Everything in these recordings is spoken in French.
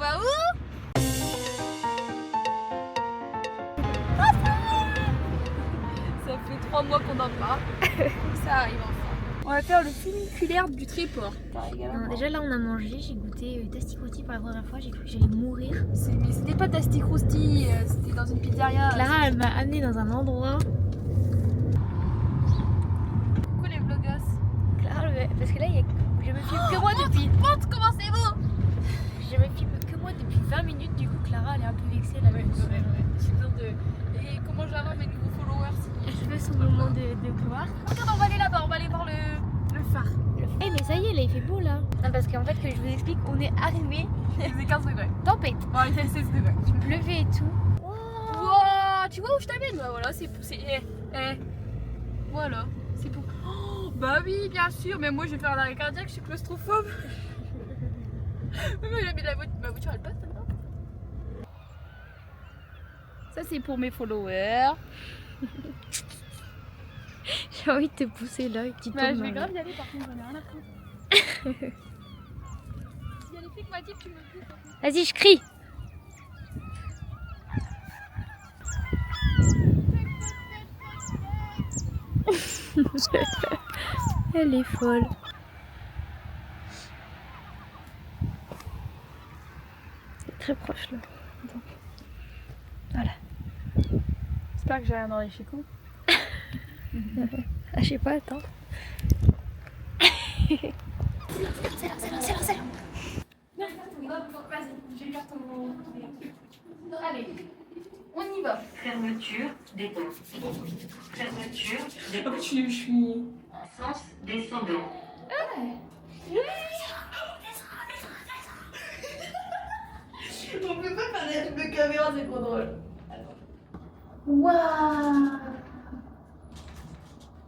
va où? Ça fait 3 mois qu'on en parle. Ça arrive enfin. On va faire le funiculaire du Tréport. Non, déjà là on a mangé, j'ai goûté Tasty Crousty pour la première fois, j'ai cru que j'allais mourir. Mais c'était pas Tasty Crousty, c'était dans une pizzeria. Clara elle m'a amenée dans un endroit. Coucou les vlogos. Clara, parce que là je me filme que moi depuis. Montre comment c'est beau. Je me filme que moi depuis 20 minutes, du coup Clara elle est un peu vexée là. Ouais. J'ai besoin de. Et comment je vais avoir mes nouveaux followers? Je veux son moment de gloire. Regarde, on va aller là-bas, on va aller voir le phare. Eh mais ça y est, là il fait beau là. Non parce qu'en fait que je vous explique, on est arrivé. Il faisait 15 degrés. Tempête. Bon, il fait 16 degrés. Il pleuvait et tout. Wow, tu vois où je t'amène? Bah voilà, c'est. Voilà, c'est pour. Oh, bah oui, bien sûr, mais moi je vais faire un arrêt cardiaque, je suis claustrophobe. Mais moi j'ai mis ma voiture, elle passe maintenant. Ça c'est pour mes followers. J'ai envie de te pousser là et que tu Bah tombes je vais dans grave y aller par contre, j'en ai rien à foutre. S'il y a les flics m'a dit que tu me pousses. Vas-y, je crie. Elle est folle. C'est très proche là. Donc, voilà. J'espère que j'ai rien dans les chicots. Ah, je sais pas, attends. C'est là. Vas-y, je vais faire ton. Allez, on y va. Fermeture des portes. Fermeture des portes. Je suis. Sens descendant. On peut pas faire des trucs de caméra, c'est trop drôle. Waouh!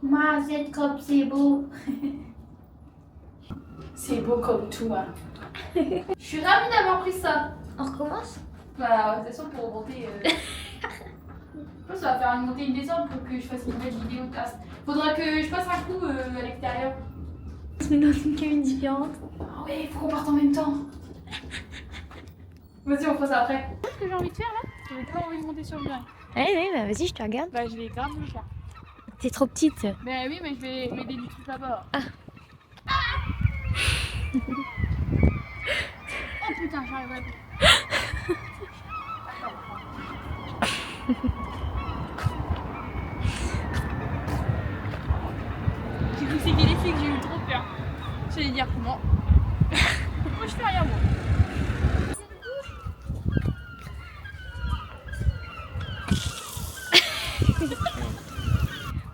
Ma, cette coupe, c'est beau. C'est beau comme tout, hein. Je suis ravie d'avoir pris ça. On recommence? Bah, de toute façon, pour remonter. Je pense que ça va faire une montée et une descente pour que je fasse une belle vidéo de tasse. Faudra que je fasse un coup à l'extérieur. On se met dans une cabine différente. Ah ouais, il faut qu'on parte en même temps. Vas-y, on fera ça après. Ce que j'ai envie de faire là, j'ai grave envie de monter sur le mur. Ouais, bah vas-y, je te regarde. Bah, je vais grave le faire. T'es trop petite. Bah oui, mais je vais m'aider du truc là-bas. Ah. Oh putain, j'arrive à bout. J'ai cru que c'est les flics, j'ai eu trop peur. J'allais dire comment. Moi je fais rien moi.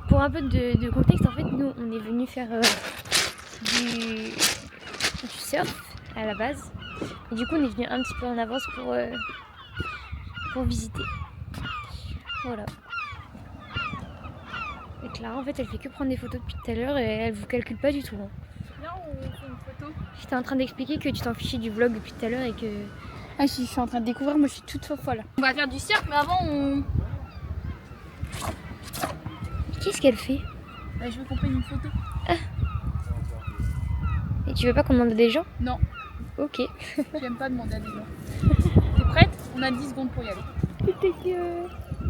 Pour un peu de contexte, en fait, nous, on est venu faire du surf à la base. Et du coup, on est venu un petit peu en avance pour visiter. Voilà. Et Clara, en fait, elle fait que prendre des photos depuis tout à l'heure et elle vous calcule pas du tout. Hein. Viens, on fait une photo. J'étais en train d'expliquer que tu t'en fichais du vlog depuis tout à l'heure et que... Ah, je suis en train de découvrir, moi je suis toute folle. On va faire du cirque, mais avant on. Qu'est-ce qu'elle fait? Bah, je veux qu'on prenne une photo. Et tu veux pas qu'on demande à des gens? Non, Ok. j'aime pas demander à des gens. T'es prête? On a 10 secondes pour y aller.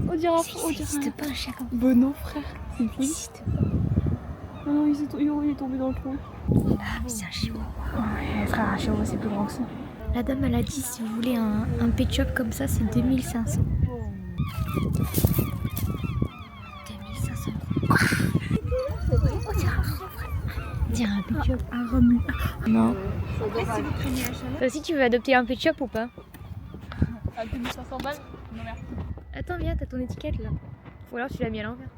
On dirait Ça n'existe pas un chat comme ça. Bah non, frère. Ça n'existe pas. Ah non, il est tombé dans le trou. Ah, mais c'est un chihuahua. Ouais, frère, un chihuahua c'est plus grand que ça. La dame, elle a dit si vous voulez un pet shop comme ça, c'est 2500. 2500 euros. On dirait un pet shop. Un remue. Non. Après, si vous craignez la chaleur. Toi aussi, tu veux adopter un pet shop ou pas? À 2500 balles? Non, merci. Attends, viens, t'as ton étiquette là. Ou alors tu l'as mis à l'envers.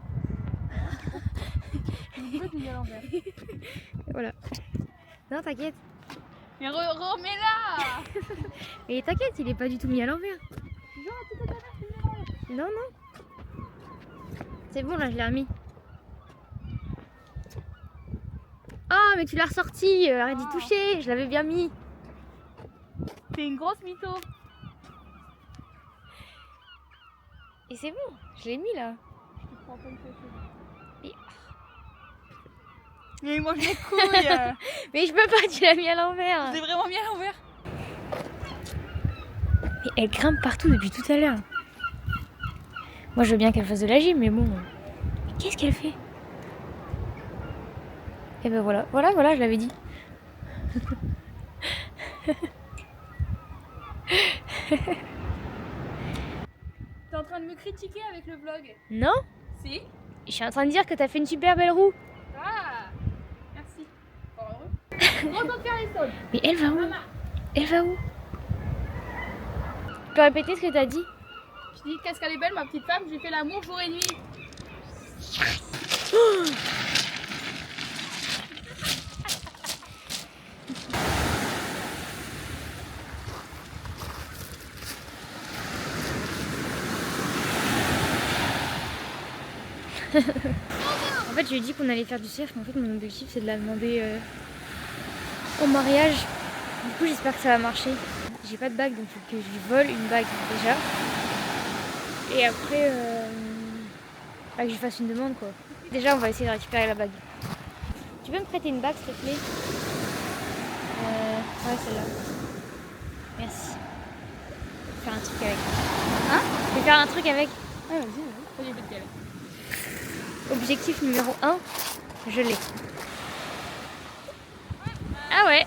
Pourquoi tu dis à l'envers? Voilà. Non, t'inquiète. Mais remets-la! Et t'inquiète, il est pas du tout mis à l'envers. Non, non. C'est bon, là, je l'ai remis. Ah, mais tu l'as ressorti. Arrête d'y toucher. Je l'avais bien mis. T'es une grosse mytho. Et c'est bon, je l'ai mis là. Je prends pas une photo. Et- Mais moi je les couilles. Mais je peux pas, tu l'as mis à l'envers. C'est vraiment bien à l'envers. Elle grimpe partout depuis tout à l'heure. Moi je veux bien qu'elle fasse de la gym, mais bon. Qu'est-ce qu'elle fait? Et ben voilà, voilà, je l'avais dit. T'es en train de me critiquer avec le vlog? Non? Si. Je suis en train de dire que t'as fait une super belle roue. Ah, merci. Pas heureux. Content de faire les sols. Mais elle va où? Maman. Elle va où? Tu peux répéter ce que t'as dit? Je dis qu'est-ce qu'elle est belle ma petite femme, j'ai fait l'amour jour et nuit. En fait, je lui ai dit qu'on allait faire du surf, mais en fait, mon objectif c'est de la demander en mariage. Du coup, j'espère que ça va marcher. J'ai pas de bague, donc il faut que je lui vole une bague déjà. Et après, que je lui fasse une demande quoi. Déjà, on va essayer de récupérer la bague. Tu peux me prêter une bague s'il te plaît? Ouais, celle-là. Merci. Je vais faire un truc avec. Hein? Je vais faire un truc avec. Ah vas-y, vas-y, vas-y, vas-y. Objectif numéro 1, je l'ai. Ah ouais.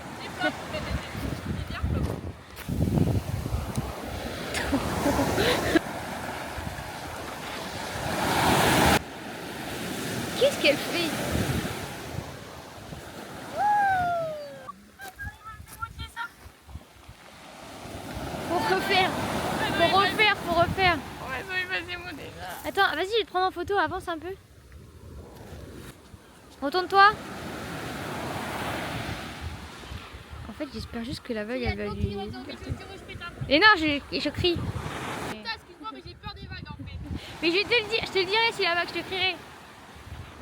Qu'est-ce qu'elle fait? Faut refaire. Ouais, vas-y, moi déjà. Attends, vas-y, je vais te prendre en photo, avance un peu. Retourne-toi. En fait, j'espère juste que la vague elle va lui... Et non, je crie. Putain, excuse-moi, mais j'ai peur des vagues en fait. Mais je vais te le dire, je te le dirai si la vague, je te crierai.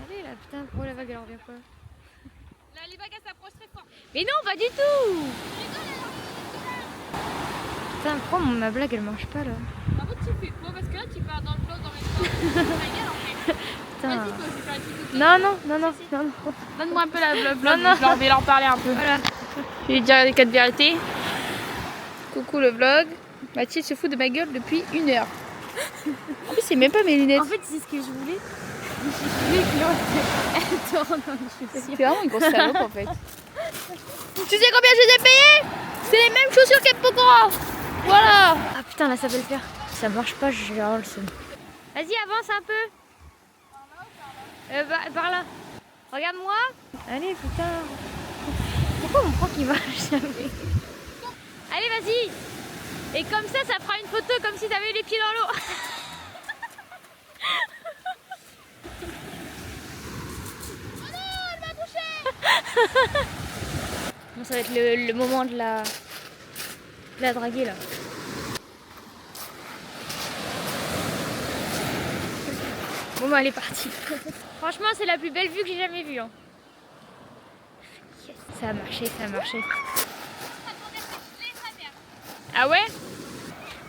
Allez là, putain, pourquoi la vague elle revient pas? Là, les vagues elles s'approchent très fort. Mais non, pas du tout. Putain, pourquoi ma blague elle marche pas là? Par contre, tu fais quoi? Parce que là, tu pars dans le vlog en même temps. C'est ta gueule en fait. Putain. Vas-y, toi aussi, faire une petite photo. Non. Donne-moi un peu le vlog, Non. je vais leur parler un peu. Voilà. Je vais dire les 4 vérités. Coucou le vlog. Mathilde se fout de ma gueule depuis 1 heure. En plus, c'est même pas mes lunettes. En fait, c'est ce que je voulais. Elle tourne en C'est vraiment une grosse salope en fait. Tu sais combien je les ai payés? C'est les mêmes chaussures qu'Epokora. Voilà. Ah putain, là ça va le faire. Ça marche pas, je vais avoir le seum. Vas-y, avance un peu. Par là. Regarde-moi. Allez, putain. Pourquoi mon prof il marche jamais? Allez, vas-y. Et comme ça fera une photo comme si t'avais les pieds dans l'eau. Oh non, elle m'a touché. Bon, ça va être le moment de la draguer là. Bon bah elle est partie. Franchement c'est la plus belle vue que j'ai jamais vue. Hein. Yes. Ça a marché. Ah ouais?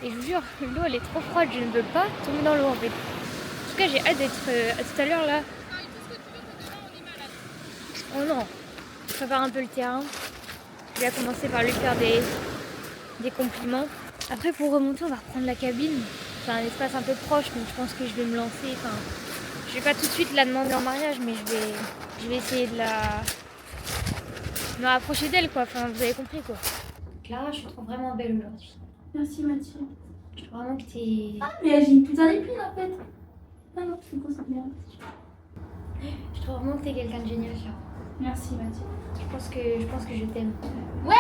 Et je vous jure, l'eau elle est trop froide, je ne veux pas tomber dans l'eau en fait. En tout cas j'ai hâte d'être à tout à l'heure là. Oh non, je prépare un peu le terrain. Je vais commencer par lui faire des compliments. Après pour remonter on va reprendre la cabine. C'est un espace un peu proche donc je pense que je vais me lancer. Enfin, je vais pas tout de suite la demander en mariage mais je vais essayer de me rapprocher d'elle quoi. Enfin vous avez compris quoi. Clara, je te trouve vraiment belle aujourd'hui. Merci Mathilde. Je trouve vraiment que t'es... Ah, mais j'ai une putain d'épine en fait. Non, je me concentre bien. Je trouve vraiment que t'es quelqu'un de génial Clara. Merci Mathilde. Je pense que je t'aime. Ouais,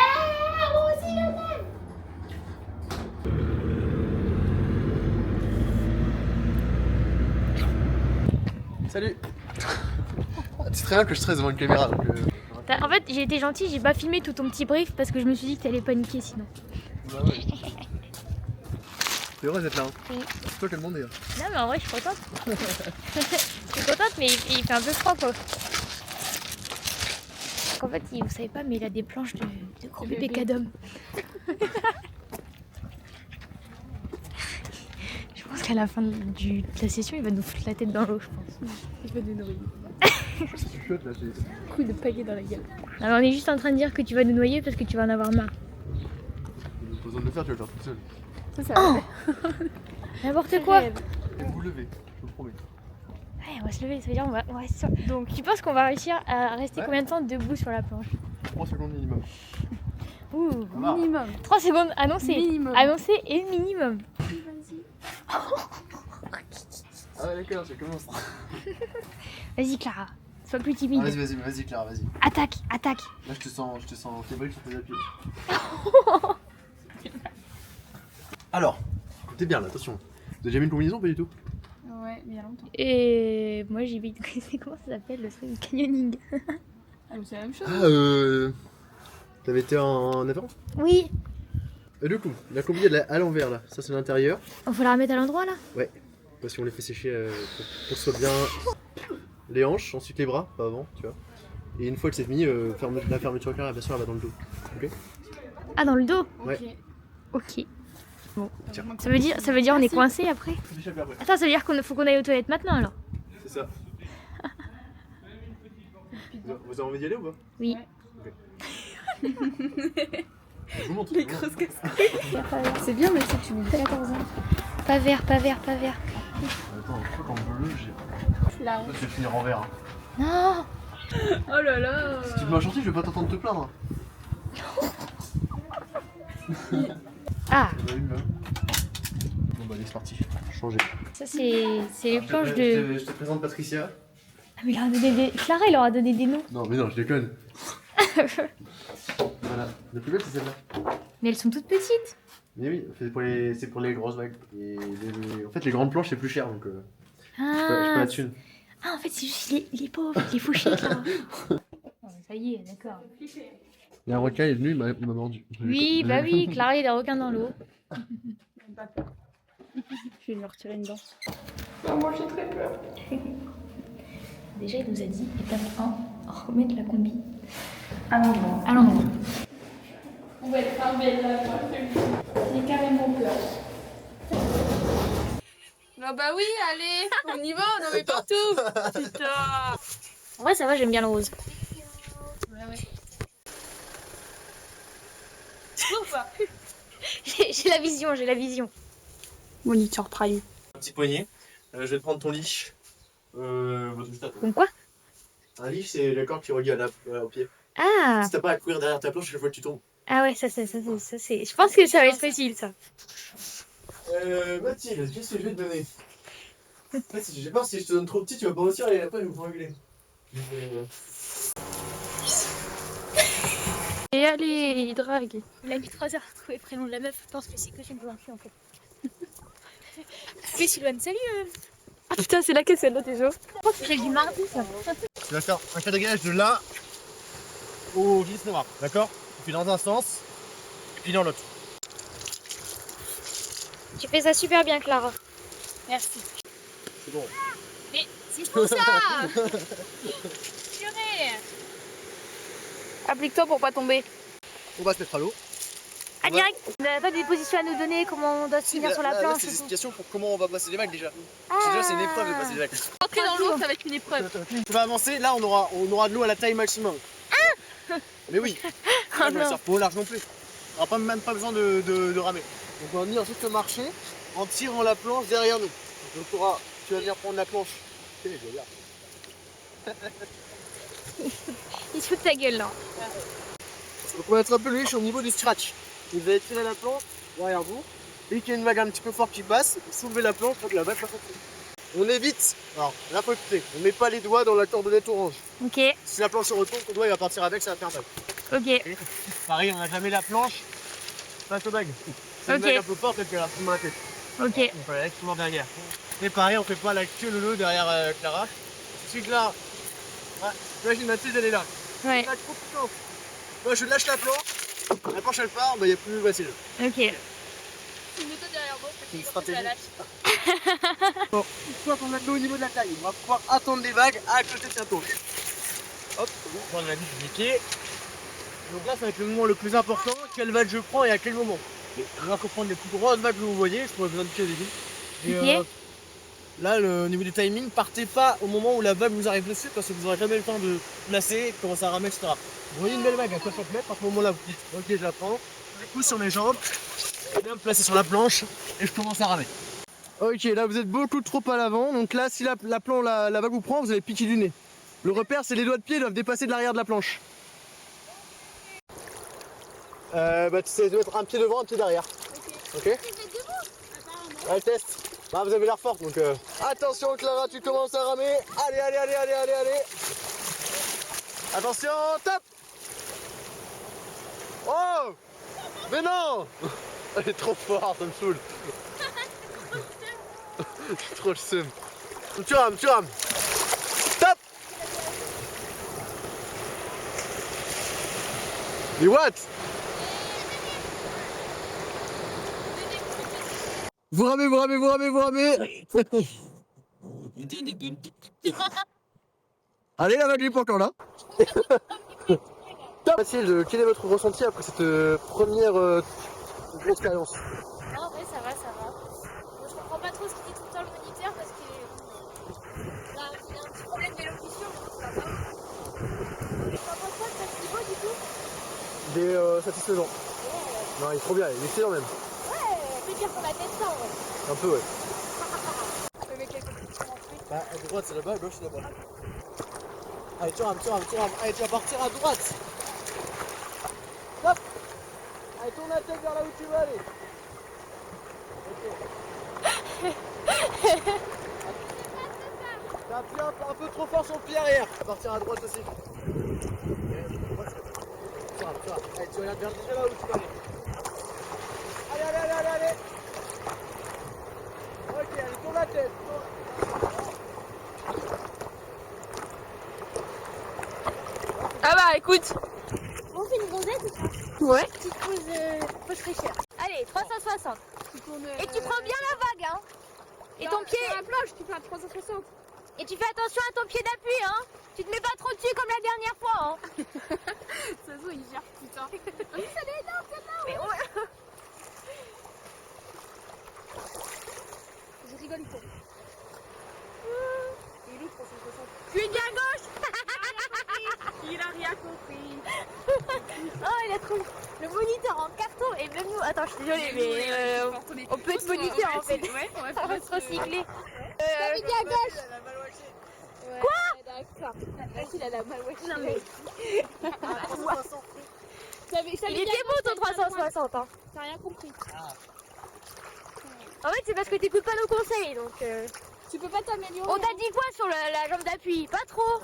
moi aussi je t'aime. Salut. C'est très bien que je stresse devant une caméra donc En fait j'ai été gentille, j'ai pas filmé tout ton petit brief parce que je me suis dit que t'allais paniquer sinon. bah ouais. T'es heureuse d'être là hein? Oui. C'est toi qui as demandé hein. Non mais en vrai je suis contente. Je suis contente mais il fait un peu froid quoi. En fait vous savez pas mais il a des planches de gros bébé cadom. Je pense qu'à la fin de la session il va nous foutre la tête dans l'eau je pense. Je vais nous noyer. Je suis chaude là, j'ai... Coup de paillet dans la gueule. Alors on est juste en train de dire que tu vas nous noyer parce que tu vas en avoir marre. Pas besoin de le faire, tu vas le faire tout seul. N'importe quoi. Et vous levez, je vous promets. Ouais, on va se lever, ça veut dire on va rester sur... Donc tu penses qu'on va réussir à rester combien de temps debout sur la planche? 3 secondes minimum. Ouh, Ah. Minimum. 3 secondes annoncées. Minimum. Annoncé et minimum. Ah ouais, d'accord, c'est commence. Vas-y Clara, sois plus Ah, timide. vas-y Clara, vas-y. Attaque, attaque. Là, je te sens fébrile sur tes appuis. Alors, t'es bien là, attention. T'as déjà mis une combinaison ou pas du tout? Ouais, mais il y a longtemps. Et moi j'ai vu, c'est comment ça s'appelle le truc du canyoning? Ah, mais c'est la même chose. Ah, t'avais été en avant? Oui. Et du coup, la combi elle est à l'envers là, ça c'est l'intérieur. On faut la remettre à l'endroit là? Parce qu'on les fait sécher pour que ce soit bien les hanches, ensuite les bras, pas avant, tu vois. Et une fois que c'est fini, la fermeture claire, bien sûr, elle va dans le dos. Ok? Ah dans le dos? Ouais. Ok. Bon. Tiens. Ça veut dire on est coincé après? Faut s'échapper après. Attends, ça veut dire faut qu'on aille aux toilettes maintenant alors? C'est ça. Vous avez envie d'y aller ou pas? Oui. Je vous montre. Les grosses casquettes. C'est bien, mais c'est que tu me dis 14 ans. Pas vert, pas vert, pas vert. Attends, je crois qu'en bleu, j'ai. C'est la honte. Je vais finir en vert. Hein. Non. Oh là là. Si tu me mets gentil, je vais pas t'entendre te plaindre. Ah, Il y en a une là. Bon bah allez, c'est parti. Changer. ça c'est les planches de... Je te présente Patricia. Ah mais il leur a donné des... Clara, il leur a donné des noms. Non mais non, je déconne. Voilà. La plus belle c'est celle-là. Mais elles sont toutes petites. Mais oui, c'est pour les grosses vagues. En fait, les grandes planches c'est plus cher donc. Je peux la thune. Ah, en fait, c'est juste les pauvres, les fauchés, Clara. Oh, ça y est, d'accord. Il y a un requin, il est venu, il m'a mordu. Oui, bah oui, Clara, il y a des requins dans l'eau. Je vais lui retirer une dent. Moi j'ai très peur. Déjà, il nous a dit, étape 1, remettre la combi Ah non, non. à l'endroit. On va être un bel là, moi. J'ai carrément peur. Ah bah oui, allez, on y va, on en met partout. Putain. En vrai, ça va, j'aime bien le rose. J'ai la vision, j'ai la vision. Monitor Prime. Un petit poignet. Je vais te prendre ton leash. Juste à toi. Comme quoi? Un leash, c'est la corde qui relie au pied. Ah, Si t'as pas à courir derrière ta planche chaque fois que tu tombes. ah ouais, ça c'est... Je pense que ça va être facile, ça. Mathilde, qu'est-ce que je vais te donner? J'ai peur si je te donne trop petit, tu vas pas réussir et après je vais vous engueuler. Et allez, il drague. Il a mis 3 heures à trouver le prénom de la meuf. Je pense que c'est que j'ai une convaincue en fait. Mais Sylvain, salut. Ah putain, c'est laquelle celle-là déjà? Je crois que c'est celle du mardi, ça. Tu vas faire un quadrillage de là au glisse noir, d'accord? Puis dans un sens, puis dans l'autre. Tu fais ça super bien, Clara. Merci. C'est bon. Mais c'est pour ça. Purée. Applique-toi pour pas tomber. On va se mettre à l'eau. Ah, direct. On n'a pas des positions à nous donner, comment on doit se tenir sur la planche. C'est et des tout. explications pour comment on va passer les vagues déjà. Ah. Déjà, c'est une épreuve de passer les vagues. Entrer dans l'eau, ça va être une épreuve. Tu vas avancer, là on aura de l'eau à la taille maximum. Mais oui, Oh on va non. faire pas au large non plus. On n'aura même pas besoin de ramer. Donc on va venir ensuite marcher en tirant la planche derrière nous. Donc tu vas venir prendre la planche. Ok, je regarde. Il se fout de ta gueule là. Donc on va attraper le leash au niveau du scratch. Vous allez tirer la planche derrière vous. Et qu'il y a une vague un petit peu forte qui passe, vous soulevez la planche pour que la vague passe en dessous. On évite, alors là faut écouter, on met pas les doigts dans la cordonnette orange. Ok, Si la planche se retourne, ton doigt il va partir avec, ça va faire vague. ok. Pareil, on n'a jamais la planche face aux vagues. C'est une Ok. vague un peu forte, peut-être qu'elle a pris dans la tête. Ok. On peut la laisser toujours derrière. Et pareil, on fait pas la queue leu derrière Clara. Si Clara, imagine Mathilde elle est là. Ouais. Là, trop puissant. Moi je lâche la planche elle part, bah il n'y a plus Mathilde. Ok. Mets-toi derrière moi, C'est une tu stratégie. la lâches. Bon, une fois qu'on a de l'eau au niveau de la taille, on va pouvoir attendre les vagues à côté de sa planche. Hop, on a dit niqué. Donc là ça va être le moment le plus important, quelle vague je prends et à quel moment. On va prendre les plus grosses vagues que vous voyez, je pourrais vous indiquer au début. Et Ok. là, au niveau du timing, partez pas au moment où la vague vous arrive dessus parce que vous n'aurez jamais le temps de placer, de commencer à ramer, etc. Vous voyez une belle vague à 60 mètres, à ce moment-là, vous dites ok, je la prends, je pousse sur mes jambes, Et là, me placer sur la planche et je commence à ramer. Ok, là vous êtes beaucoup trop à l'avant, donc là si la vague vous prend, vous allez piquer du nez. Le repère, c'est les doigts de pied doivent dépasser de l'arrière de la planche. Bah tu sais mettre un pied devant, un pied derrière. Ok. Allez, test. Bah vous avez l'air forte donc Attention Clara, tu commences à ramer. Allez, allez, allez, allez, allez, allez. Attention, top. Oh. Mais non. Elle est trop forte, ça me saoule. J'ai trop le seum. Tu rames, tu rames. Top. Mais what? Vous ramez, vous ramez, vous ramez, vous ramez. Allez, la vague est pas encore là. Top. Mathilde, quel est votre ressenti après cette première expérience? Non, en vrai, ça va, ça va. Bon, je comprends pas trop ce qu'il dit tout le temps le moniteur parce que là, il a un petit problème d'élocution, donc ça va. T'en penses quoi de ce niveau du coup? Il est satisfaisant. Non, il est trop bien, il est excellent même. Ouais, c'est pire qu'on a fait ça en vrai. Un peu, ouais. Le mec avec le petit truc. Bah, à droite c'est là-bas, à gauche c'est là-bas. Allez, tu rames, tu rames, tu rames. Allez, tu vas partir à droite. Hop. Allez, tourne la tête vers là où tu veux aller. Ok. T'as appuyé un peu trop fort sur le pied arrière. Tu vas partir à droite aussi. Tu rames, tu rames. Allez, tu vas aller vers déjà là où tu veux aller. Allez, allez, allez, allez, allez. Ok, allez, tourne la tête. Ah bah écoute. On fait une gonzette ou pas? Ouais. Petite pause fraîcheur. Allez, 360. Et tu prends bien la vague, hein. Et ton pied. Sur la planche, tu fais à 360. Et tu fais attention à ton pied d'appui, hein. Tu te mets pas trop dessus comme la dernière fois, hein. Ça se voit, il gère, putain. Mais ouais. Je rigole pas. Et l'autre 360. Tu es bien à gauche. Il a rien compris. Oh, il a trop. Le moniteur en carton et même nous. Attends, je suis désolée, mais on peut être moniteur en fait. Ouais, On va se recycler. T'avais dit à gauche. Quoi? D'accord. Mathilde, elle a mal washé. Non, mais. Il Il était beau ton 360, hein. T'as rien compris. En fait, c'est parce que t'écoutes pas nos conseils, donc. Tu peux pas t'améliorer. On t'a dit quoi sur la jambe d'appui? Pas trop.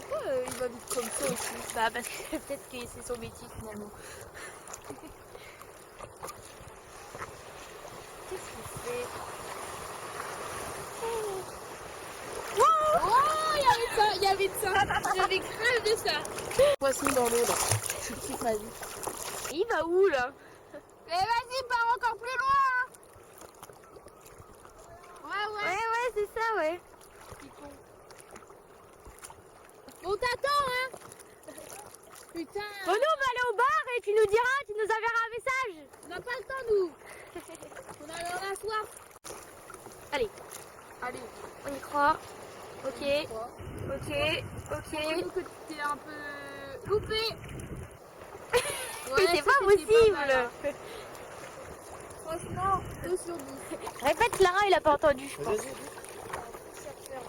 Pourquoi il va vite comme ça aussi? Bah, parce que peut-être que c'est son métier finalement. Qu'est-ce qu'il fait? Oh, il y avait ça. J'avais grave de ça. Poisson dans l'eau là. Je kiffe ma vie. Il va où là? Mais vas-y, pars encore plus loin. Ouais, c'est ça, ouais. On t'attend, hein. Putain. Bon, nous, on va aller au bar et tu nous diras, tu nous enverras un message. On n'a pas le temps, nous. On a la soif. Allez, Allez. on y croit. Ok, ok. Dis-nous que t'es un peu loupé. Mais c'est pas possible. Franchement, 2 sur 10. Répète, Clara, il a pas entendu, je pense. Vas-y.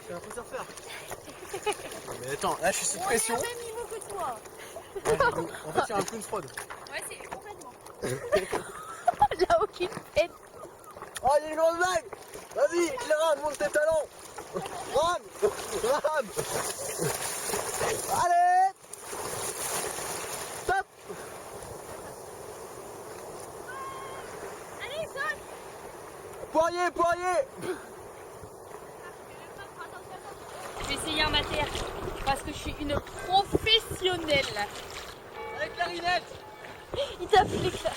Je suis un peu surfeur. Mais attends, là je suis sous pression. Même niveau que toi. En fait, il y a un clown fraude. Ouais, c'est complètement. Il a aucune tête. Oh, il y a une grande vague. Vas-y, Clara, monte tes talons. Rame. Rame. Allez. Top. Allez, saute. Poirier, poirier. Je vais essayer un mater parce que je suis une professionnelle. Avec clarinette. Il t'a appelé ça.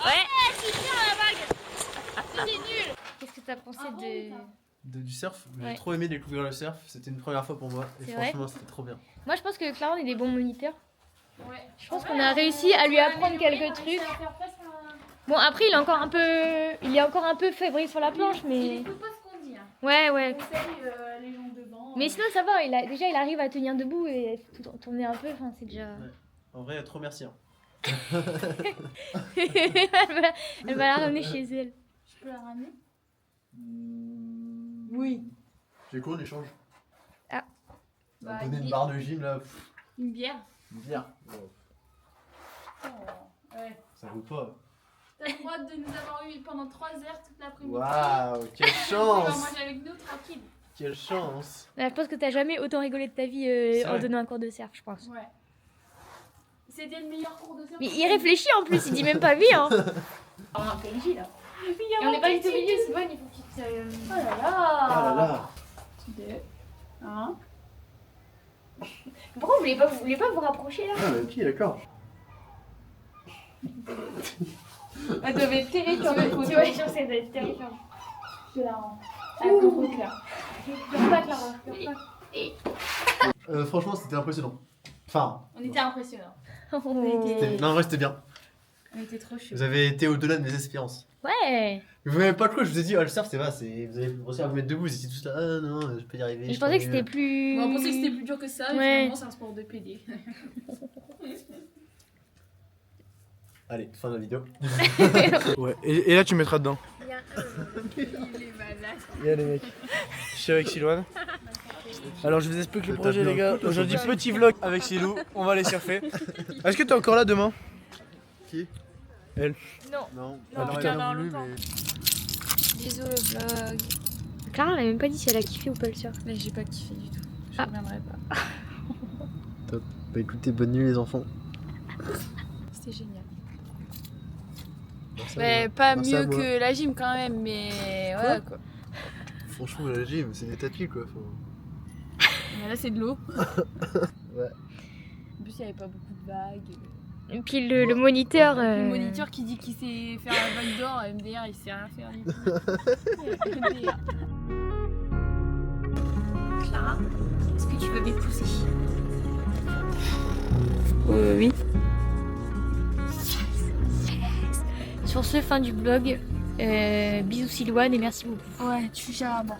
Ouais. C'est bien la vague. C'était nul. Qu'est-ce que t'as pensé Du surf, j'ai Ouais. trop aimé découvrir le surf, c'était une première fois pour moi et C'est vrai franchement c'était trop bien. Moi, je pense que Clara, on est des bons moniteurs. Ouais. Je pense qu'on a réussi à lui apprendre quelques trucs. Bon, après, il est encore un peu fébrile sur la planche, Il mais. écoute pas ce qu'on dit. Hein. Ouais. On conseille les gens devant. Mais sinon, ça va, déjà il arrive à tenir debout et tout tourner un peu, enfin, c'est déjà. Ouais. En vrai, trop merci. Hein. elle va la ramener chez elle. Je peux la ramener? Oui. C'est quoi l'échange? Ah. Bah, Donner une barre de gym là. une bière. Une bière. Oh, ouais. Ça vaut pas. T'as le droit de nous avoir eu pendant 3 heures toute l'après-midi. Waouh, quelle Tu vas chance! manger avec nous tranquille. Quelle chance! Je pense que t'as jamais autant rigolé de ta vie C'est en vrai. donnant un cours de surf, je pense. Ouais. C'était le meilleur cours de surf. Mais il réfléchit en plus, il dit même pas oui, hein. On a un PNJ là. Et on n'est pas du tout au milieu, c'est bon, il faut qu'il se. Oh là là. Oh là là! 2, 1. Pourquoi vous voulez pas vous rapprocher là? Ah, ok, d'accord. Elle devait être terrifiante. Ouais, je sais, c'est terrifiant. Je la rends. Avec le gros cœur. Pleure pas, Clara, pleure pas. Franchement, c'était impressionnant. Enfin, On était impressionnants. Oh. non, en vrai, c'était bien. On était trop chauds. Vous avez été au-delà de mes espérances. Ouais. Mais vous m'avez pas le choix, je vous ai dit, oh, le surf, c'est pas, vous allez réussir à vous mettre debout, vous étiez tous là, ah non, je peux y arriver. Et je pensais que c'était plus. Bon, on pensait que c'était plus dur que ça, mais Ouais. finalement c'est un sport de PD. Allez, fin de la vidéo. Ouais, et là tu mettras dedans. Il est malade. Il y a les mecs. Je suis avec Silouane. Alors je vous explique le T'as projet bien les gars. un coup, toi, Aujourd'hui ça petit vlog avec Silou, on va aller surfer. Est-ce que t'es encore là demain? Qui? Elle. Non. Non, Non, alors, putain, elle a non, voulu, longtemps. mais... Bisous le vlog. Clara, elle a même pas dit si elle a kiffé ou pas le surf. Mais j'ai pas kiffé du tout. Je Ah. reviendrai pas. Bah écoutez, bonne nuit les enfants. C'était génial. Merci à Mais vous. pas Merci à mieux moi. que la gym quand même, mais ouais quoi. Franchement, la gym, c'est des tapis quoi. Faut... Mais là c'est de l'eau. Ouais. En plus il y avait pas beaucoup de vagues. Et puis le moniteur. Le moniteur qui dit qu'il sait faire la vague d'or, MDR il sait rien faire du tout. MDR. Clara, est-ce que tu veux m'épouser? Oui. Sur ce, fin du vlog. Bisous Silouane et merci beaucoup. Ouais, tu gères à mort.